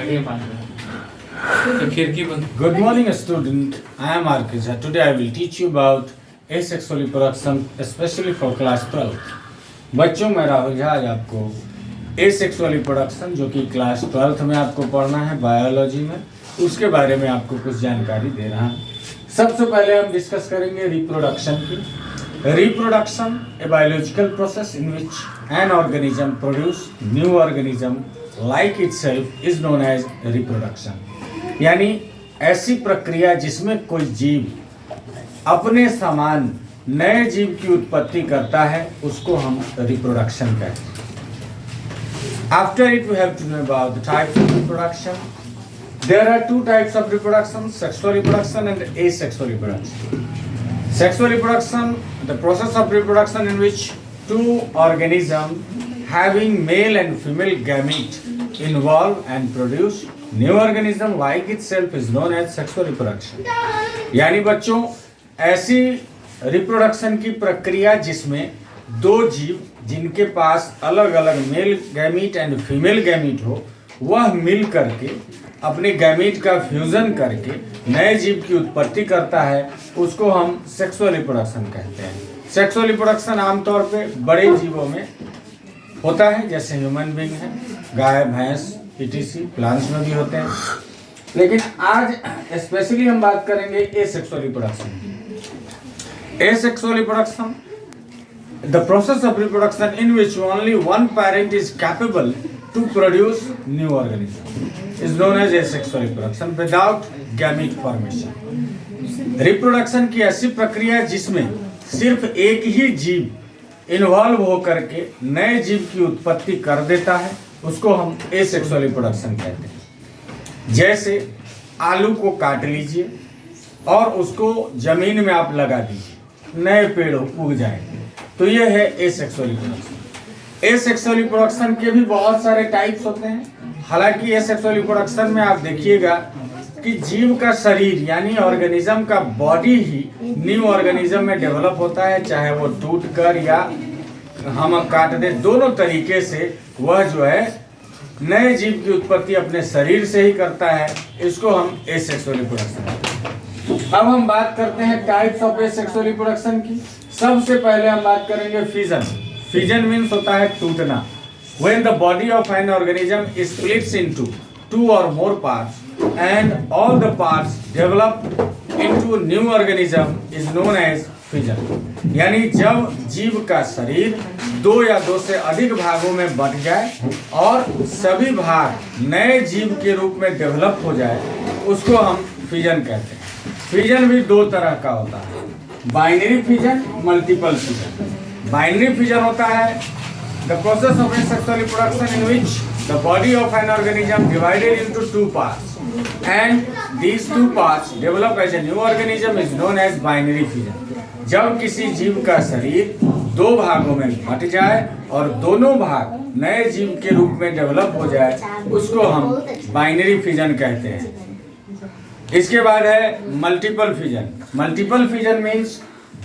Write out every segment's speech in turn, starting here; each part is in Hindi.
Good morning, student. I am Arkisa. Today I will teach you about asexual reproduction, especially for class 12. बच्चों, मैं राहुल झा आज आपको asexual reproduction जो कि क्लास 12th में आपको पढ़ना है बायोलॉजी में, उसके बारे में आपको कुछ जानकारी दे रहा हूँ। सबसे पहले हम डिस्कस करेंगे रिप्रोडक्शन की। Reproduction a biological process in which an organism produce new organism like itself is known as reproduction. यानी ऐसी प्रक्रिया जिसमें कोई जीव अपने समान नए जीव की उत्पत्ति करता है उसको हम रिप्रोडक्शन कहते हैं। After it we have to know about the types of reproduction. There are two types of reproduction, sexual reproduction and asexual reproduction. Sexual reproduction, the process of reproduction in which two organisms having male and female gamete involve and produce new organism like itself is known as sexual reproduction। यानी बच्चों, ऐसी रिप्रोडक्शन की प्रक्रिया जिसमें दो जीव जिनके पास अलग अलग male gamete and female gamete हो, वह मिल करके अपने गैमीट का फ्यूजन करके नए जीव की उत्पत्ति करता है, उसको हम सेक्सुअल रिप्रोडक्शन कहते हैं। सेक्सुअल रिप्रोडक्शन आमतौर पे बड़े जीवों में होता है, जैसे ह्यूमन बीइंग है, गाय, भैंस, ईटीसी, प्लांट्स में भी होते हैं। लेकिन आज स्पेशली हम बात करेंगे एसेक्सुअल रिप्रोडक्शन की। Asexual reproduction, the process of reproduction in which only one parent is capable to produce new organism is known as asexual reproduction without gamete formation। Reproduction की ऐसी प्रक्रिया जिसमें सिर्फ एक ही जीव इन्वॉल्व होकर के नए जीव की उत्पत्ति कर देता है, उसको हम एसेक्सुअल रिप्रोडक्शन कहते हैं। जैसे आलू को काट लीजिए और उसको जमीन में आप लगा दीजिए, नए पेड़ उग जाएंगे, तो यह है एसेक्सुअल रिप्रोडक्शन। एसेक्सुअल रिप्रोडक्शन के भी बहुत सारे टाइप्स होते हैं। हालांकि एसेक्सुअल रिप्रोडक्शन में आप देखिएगा कि जीव का शरीर यानी ऑर्गेनिज्म का बॉडी ही न्यू ऑर्गेनिज्म में डेवलप होता है, चाहे वो टूट कर या हम काट दें, दोनों तरीके से वह जो है नए जीव की उत्पत्ति अपने शरीर से ही करता है। इसको हम एसेक्सुअल रिप्रोडक्शन कहते हैं। अब हम बात करते हैं टाइप्स ऑफ एसेक्सुअल रिप्रोडक्शन की। सबसे पहले हम बात करेंगे फिजन। फिजन मीन्स होता है टूटना। When the body of an organism is splits into two or more parts and all the parts develop into new organism is known as fission। यानी जब जीव का शरीर दो या दो से अधिक भागों में बंट जाए और सभी भाग नए जीव के रूप में डेवलप हो जाए, उसको हम फिजन कहते हैं। फिजन भी दो तरह का होता है, binary fission, multiple fission. Binary fission होता है the process of asexual reproduction in which the body of an organism divided into two parts and these two parts develop as a new organism is known as binary fission। जब किसी जीव का शरीर दो भागों में बंट जाए और दोनों भाग नए जीव के रूप में डेवलप हो जाए, उसको हम बाइनरी फिजन कहते हैं। इसके बाद है multiple fission. Multiple fission means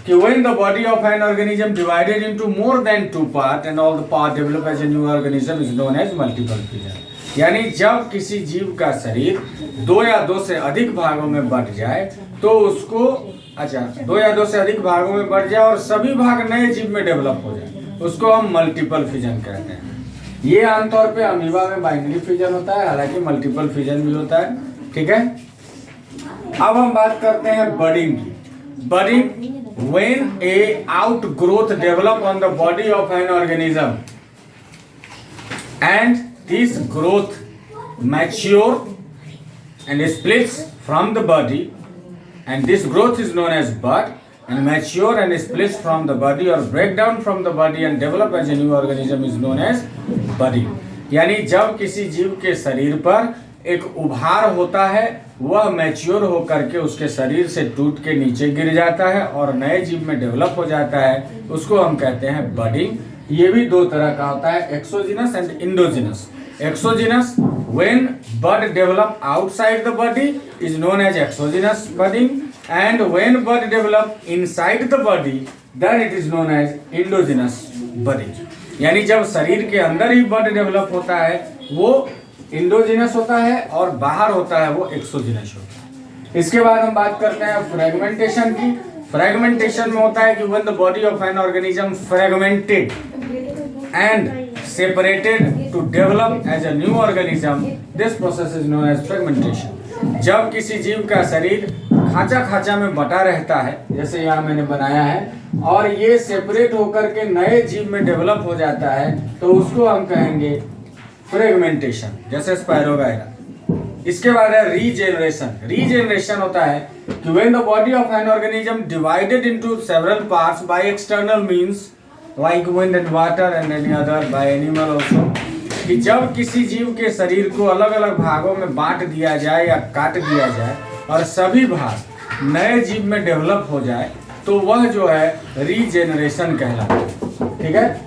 कि when the body of an organism divided into more than two parts and all the parts develop as a new organism is known as multiple fission। यानी जब किसी जीव का शरीर दो या दो से अधिक भागों में बंट जाए तो उसको दो या दो से अधिक भागों में बंट जाए और सभी भाग नए जीव में डेवलप हो जाए, उसको हम मल्टीपल फिजन कहते हैं। ये आमतौर पे अमीबा में बाइनरी फिजन होता है, हालांकि मल्टीपल फिजन भी होता है। ठीक है, अब हम बात करते हैं बडिंग की। Budding when a outgrowth develop on the body of an organism and this growth mature and splits from the body and this growth is known as bud and mature and splits from the body or break down from the body and develop as a new organism is known as budding। यानी जब किसी जीव के शरीर पर एक उभार होता है, वह मैच्योर होकर के उसके शरीर से टूट के नीचे गिर जाता है और नए जीव में डेवलप हो जाता है, उसको हम कहते हैं बडिंग। ये भी दो तरह का होता है, exogenous and endogenous. Exogenous when bud develop outside the body is known as exogenous budding and when bud develop inside the body then it is known as endogenous budding. यानी जब शरीर के अंदर ही बड डेवलप होता है, वो इंडोजिनस होता है और बाहर होता है वो एक्सोजिनस होता है। इसके बाद हम बात करते हैं फ्रेगमेंटेशन की। फ्रेगमेंटेशन में होता है कि when the body of an organism fragmented and separated to develop as a new organism, this process is known as fragmentation। जब किसी जीव का शरीर खांचा खांचा में बटा रहता है, जैसे यहाँ मैंने बनाया है, और ये सेपरेट होकर के नए जीव में डेवलप हो जाता है, तो उसको हम कहेंगे फ्रेगमेंटेशन, जैसे स्पायरोगायरा। इसके बाद है रीजेनरेशन। रीजेनरेशन होता है कि when the body of an organism divided into several parts by external means like wind and water and any other by animal also, कि जब किसी जीव के शरीर को अलग अलग भागों में बांट दिया जाए या काट दिया जाए और सभी भाग नए जीव में डेवलप हो जाए, तो वह जो है रीजेनरेशन कहलाता है। ठीक है।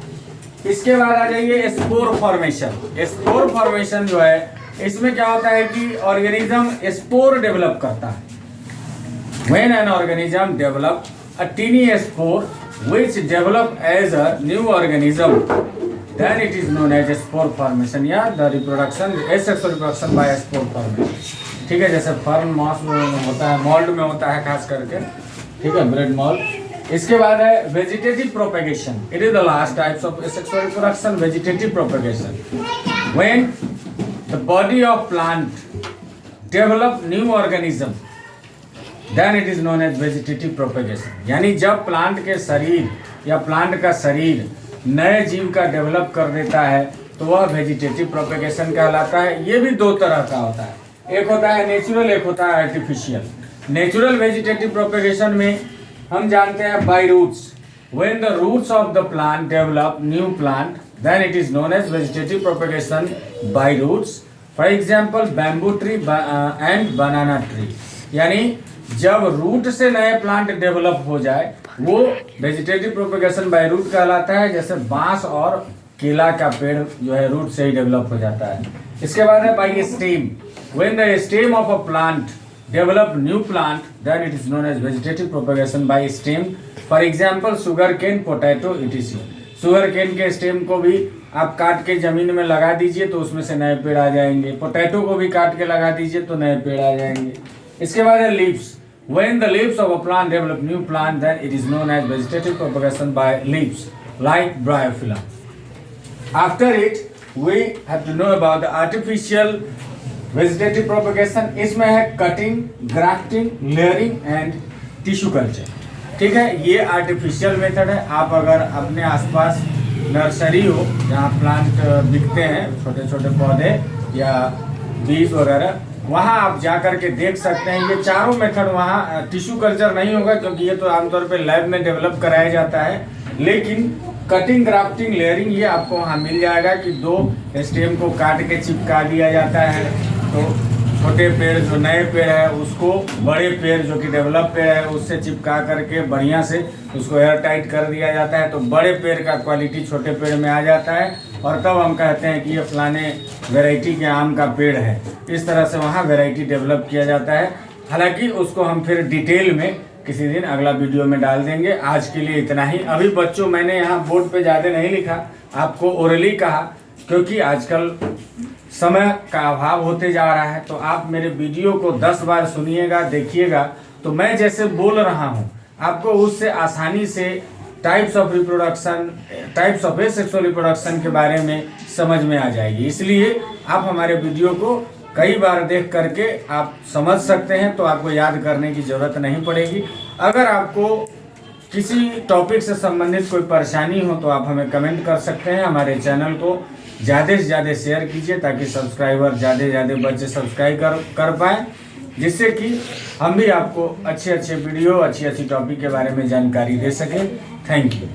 इसके बाद आ जाइए स्पोर फॉर्मेशन। स्पोर फॉर्मेशन जो है, इसमें क्या होता है कि ऑर्गेनिज्म स्पोर डेवलप करता है। When an organism develop a tiny spore which develop as a new organism, then it is known as spore formation या the reproduction, asexual reproduction by spore formation। ठीक है, जैसे फर्न मॉस में होता है, मोल्ड में होता है खास करके। ठीक है, ब्रेड मोल्ड। इसके बाद है vegetative propagation. It is the last types of asexual reproduction, vegetative propagation, when the body of plant develop new organism, then it is known as vegetative propagation। यानी जब प्लांट के शरीर या प्लांट का शरीर नए जीव का डेवलप कर देता है, तो वह वेजिटेटिव प्रोपेगेशन कहलाता है। ये भी दो तरह का होता है, एक होता है नेचुरल, एक होता है आर्टिफिशियल। नेचुरल वेजिटेटिव प्रोपेगेशन में हम जानते हैं by roots. When the roots of the plant develop new plant, then it is known as vegetative propagation by roots. For example bamboo tree and banana tree. यानी जब रूट से नए प्लांट डेवलप हो जाए, वो वेजिटेटिव प्रोपेगेशन बाय रूट कहलाता है। जैसे बांस और केला का पेड़ जो है रूट से ही डेवलप हो जाता है। इसके बाद है by stem. When the stem of a plant develop new plant, then it is known as vegetative propagation by stem. For example sugar cane, potato, etc. Sugar cane के स्टेम को भी आप काट के जमीन में लगा दीजिए तो उसमें से नए पेड़ आ जाएंगे। पोटैटो को भी काट के लगा दीजिए तो नए पेड़ आ जाएंगे। इसके बाद है leaves. When the leaves of a plant develop new plant, then it is known as vegetative propagation by leaves, like bryophyllum. After it, we have to know about the artificial vegetative propagation. इसमें है cutting, grafting, layering and tissue culture। ठीक है, ये आर्टिफिशियल मेथड है। आप अगर अपने आसपास नर्सरी हो जहाँ प्लांट बिकते हैं, छोटे छोटे पौधे या बीज वगैरह, वहाँ आप जा कर के देख सकते हैं। ये चारों मेथड वहाँ टिश्यू कल्चर नहीं होगा, क्योंकि ये तो आमतौर पे लैब में डेवलप कराया जाता है। लेकिन कटिंग, ग्राफ्टिंग, लेयरिंग ये आपको वहाँ मिल जाएगा कि दो स्टेम को काट के चिपका दिया जाता है, तो छोटे पेड़ जो नए पेड़ है उसको बड़े पेड़ जो कि डेवलप पेड़ है उससे चिपका करके बढ़िया से उसको एयर टाइट कर दिया जाता है, तो बड़े पेड़ का क्वालिटी छोटे पेड़ में आ जाता है, और तब हम कहते हैं कि ये फलाने वैरायटी के आम का पेड़ है। इस तरह से वहाँ वैरायटी डेवलप किया जाता है। हालांकि उसको हम फिर डिटेल में किसी दिन अगला वीडियो में डाल देंगे। आज के लिए इतना ही। अभी बच्चों, मैंने यहाँ बोर्ड पे ज़्यादा नहीं लिखा, आपको ओरली कहा, क्योंकि आजकल समय का अभाव होते जा रहा है। तो आप मेरे वीडियो को 10 बार सुनिएगा, देखिएगा, तो मैं जैसे बोल रहा हूँ आपको उससे आसानी से types of reproduction, types of asexual reproduction के बारे में समझ में आ जाएगी। इसलिए आप हमारे वीडियो को कई बार देख करके आप समझ सकते हैं, तो आपको याद करने की ज़रूरत नहीं पड़ेगी। अगर आपको किसी टॉपिक से संबंधित कोई परेशानी हो तो आप हमें कमेंट कर सकते हैं। हमारे चैनल को ज़्यादा से ज़्यादा शेयर कीजिए ताकि सब्सक्राइबर ज़्यादा से ज़्यादा बच्चे सब्सक्राइब कर पाएँ, जिससे कि हम भी आपको अच्छे अच्छे वीडियो, अच्छी अच्छी टॉपिक के बारे में जानकारी दे सकें। Thank you.